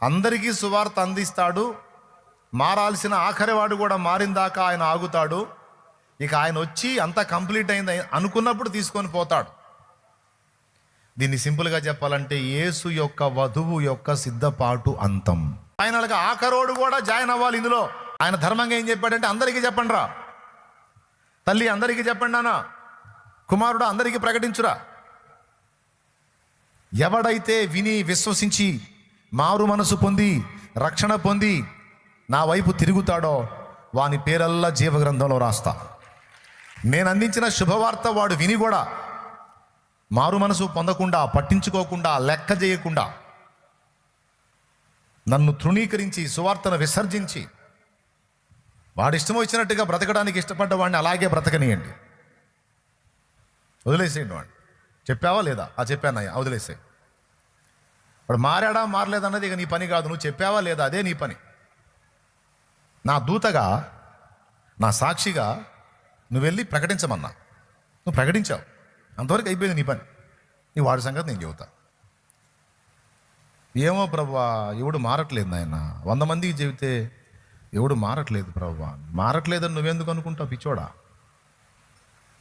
అందరికీ సువార్త అందిస్తాడు. మారాల్సిన ఆఖరివాడు కూడా మారిందాకా ఆయన ఆగుతాడు. ఇక ఆయన వచ్చి అంతా కంప్లీట్ అయింది అనుకున్నప్పుడు తీసుకొని పోతాడు. దీన్ని సింపుల్గా చెప్పాలంటే యేసు యొక్క వధువు యొక్క సిద్ధపాటు అంతం. ఫైనల్గా ఆఖరోడు కూడా జాయిన్ అవ్వాలి ఇందులో. ఆయన ధర్మంగా ఏం చెప్పాడంటే అందరికీ చెప్పండి రా, తల్లి అందరికీ చెప్పండి నాన్న, కుమారుడు అందరికీ ప్రకటించురా. ఎవడైతే విని విశ్వసించి మారు మనసు పొంది రక్షణ పొంది నా వైపు తిరుగుతాడో వాని పేరల్లా జీవగ్రంథంలో రాస్తా. నేను అందించిన శుభవార్త వాడు విని కూడా మారు మనసు పొందకుండా, పట్టించుకోకుండా, లెక్క చేయకుండా, నన్ను తృణీకరించి సువార్తను విసర్జించి వాడు ఇష్టం వచ్చినట్టుగా బ్రతకడానికి ఇష్టపడ్డ వాడిని అలాగే బ్రతకనియండి. వదిలేసేయండి. వాడిని చెప్పావా లేదా? చెప్పానయ్యా, వదిలేసేయి. వాడు మారాడా మారలేదన్నది ఇక నీ పని కాదు. నువ్వు చెప్పావా లేదా అదే నీ పని. నా దూతగా, నా సాక్షిగా నువ్వు వెళ్ళి ప్రకటించమన్నా, నువ్వు ప్రకటించావు, అంతవరకు అయిపోయింది నీ పని. నీ వాడి సంగతి నేను చెబుతా. ఏమో ప్రభువా ఎవడు మారట్లేదు నాయన, 100 మందికి చెబితే ఎవడు మారట్లేదు ప్రభువా. మారట్లేదని నువ్వెందుకు అనుకుంటావు పిచ్చోడా?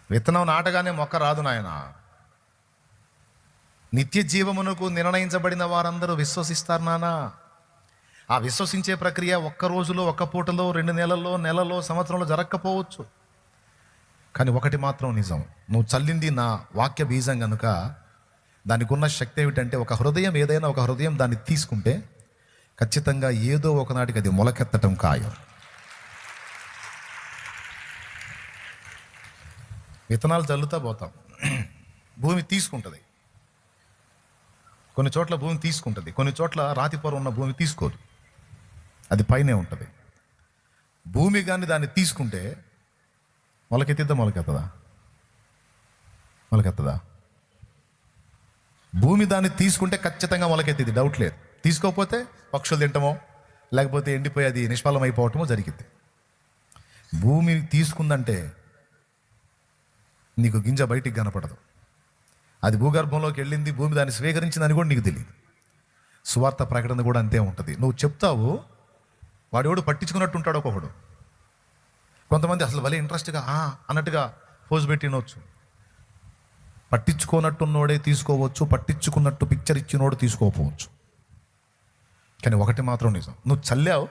విత్తనం నాటగానే మొక్క రాదు నాయన. నిత్య జీవమునకు నిర్ణయించబడిన వారందరూ విశ్వసిస్తారు నానా. ఆ విశ్వసించే ప్రక్రియ ఒక్క రోజులో, ఒక్క పూటలో, 2 నెలల్లో, నెలలో, సంవత్సరంలో జరగకపోవచ్చు. కానీ ఒకటి మాత్రం నిజం, నువ్వు చల్లింది నా వాక్య బీజం కనుక దానికి ఉన్న శక్తి ఏమిటంటే ఒక హృదయం, ఏదైనా ఒక హృదయం దాన్ని తీసుకుంటే ఖచ్చితంగా ఏదో ఒకనాటికి అది మొలకెత్తటం ఖాయం. విత్తనాలు చల్లుతా పోతాం, భూమి తీసుకుంటుంది. కొన్ని చోట్ల భూమి తీసుకుంటుంది, కొన్ని చోట్ల రాతి పొర ఉన్న భూమి తీసుకోదు, అది పైనే ఉంటుంది. భూమి కానీ దాన్ని తీసుకుంటే మొలకెత్తిద్దా? మొలకెత్తదా? భూమి దాన్ని తీసుకుంటే ఖచ్చితంగా మొలకెత్తింది, డౌట్ లేదు. తీసుకోకపోతే పక్షులు తింటమో లేకపోతే ఎండిపోయి అది నిష్ఫలమైపోవటమో జరిగింది. భూమి తీసుకుందంటే నీకు గింజ బయటికి కనపడదు, అది భూగర్భంలోకి వెళ్ళింది, భూమి దాన్ని స్వీకరించిందని కూడా నీకు తెలియదు. సువార్త ప్రకటన కూడా అంతే ఉంటుంది. నువ్వు చెప్తావు, వాడెవడు పట్టించుకున్నట్టు ఉంటాడు ఒకడు. కొంతమంది అసలు భలే ఇంట్రెస్ట్గా అన్నట్టుగా పోజ్ పెట్టినవచ్చు. పట్టించుకోనట్టున్నోడే తీసుకోవచ్చు, పట్టించుకున్నట్టు పిక్చర్ ఇచ్చినోడు తీసుకోకపోవచ్చు. కానీ ఒకటి మాత్రం నిజం, నువ్వు చల్లావు,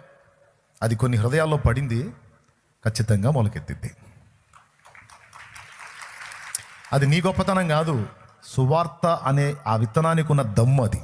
అది కొన్ని హృదయాల్లో పడింది, ఖచ్చితంగా మొలకెత్తింది. అది నీ గొప్పతనం కాదు, సువార్త అనే ఆ విత్తనానికి ఉన్న దమ్ము అది.